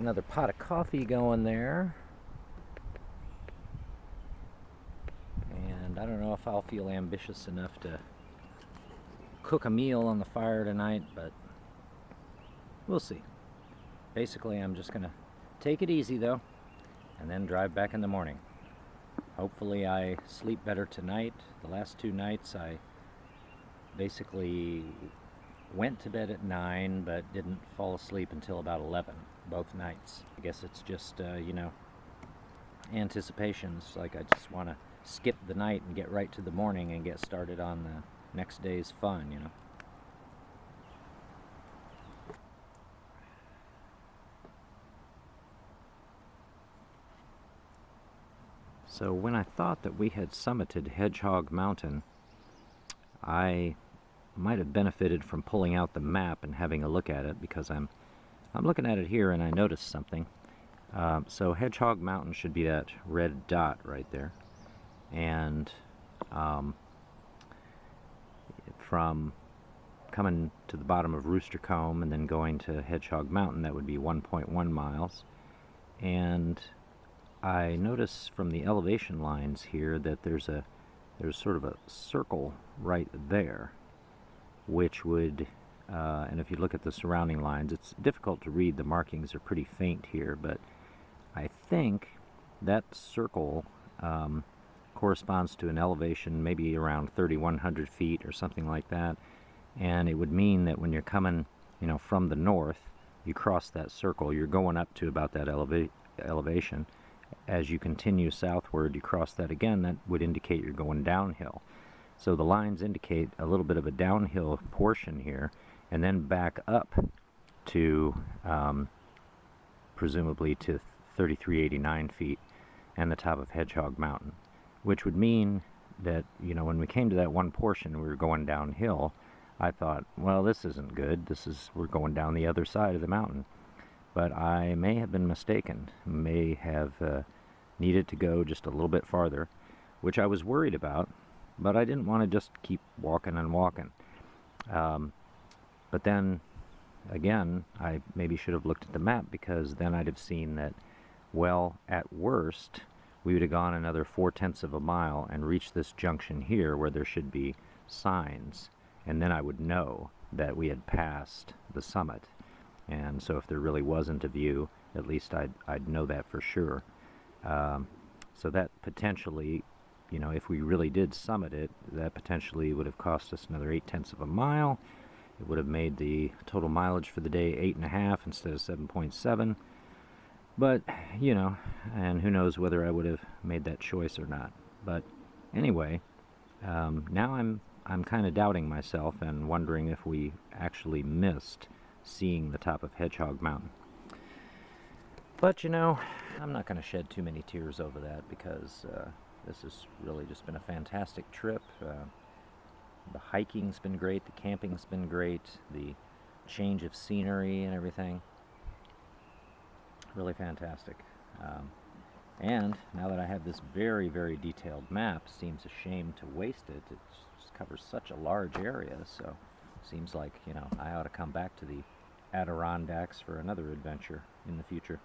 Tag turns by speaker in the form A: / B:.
A: another pot of coffee going there. And I don't know if I'll feel ambitious enough to cook a meal on the fire tonight, but we'll see. Basically, I'm just gonna take it easy though, and then drive back in the morning. Hopefully I sleep better tonight. The last 2 nights I basically went to bed at 9 but didn't fall asleep until about 11 both nights. I guess it's just you know, anticipations. Like I just want to skip the night and get right to the morning and get started on the next day's fun, you know. So when I thought that we had summited Hedgehog Mountain, I might have benefited from pulling out the map and having a look at it, because I'm looking at it here and I noticed something. So Hedgehog Mountain should be that red dot right there, and from coming to the bottom of Rooster Comb and then going to Hedgehog Mountain, that would be 1.1 miles. And I notice from the elevation lines here that there's sort of a circle right there, which would, and if you look at the surrounding lines, it's difficult to read. The markings are pretty faint here, but I think that circle corresponds to an elevation maybe around 3,100 feet or something like that. And it would mean that when you're coming, you know, from the north, you cross that circle, you're going up to about that elevation. As you continue southward, you cross that again, that would indicate you're going downhill. So the lines indicate a little bit of a downhill portion here, and then back up to presumably to 3,389 feet and the top of Hedgehog Mountain, which would mean that, you know, when we came to that one portion, we were going downhill. I thought, well, this isn't good. We're going down the other side of the mountain. But I may have been mistaken, may have needed to go just a little bit farther, which I was worried about, but I didn't want to just keep walking and walking. But then, again, I maybe should have looked at the map, because then I'd have seen that, well, at worst, we would have gone another 4/10 of a mile and reached this junction here where there should be signs, and then I would know that we had passed the summit. And so if there really wasn't a view, at least I'd know that for sure. So that potentially, you know, if we really did summit it, that potentially would have cost us another 8/10 of a mile. It would have made the total mileage for the day 8.5 instead of 7.7. But, you know, and who knows whether I would have made that choice or not. But anyway, now I'm kind of doubting myself and wondering if we actually missed seeing the top of Hedgehog Mountain. But, you know, I'm not going to shed too many tears over that, because this has really just been a fantastic trip. The hiking's been great, the camping's been great, the change of scenery and everything. Really fantastic. And now that I have this very, very detailed map, seems a shame to waste it. It just covers such a large area, so seems like, you know, I ought to come back to the Adirondacks for another adventure in the future.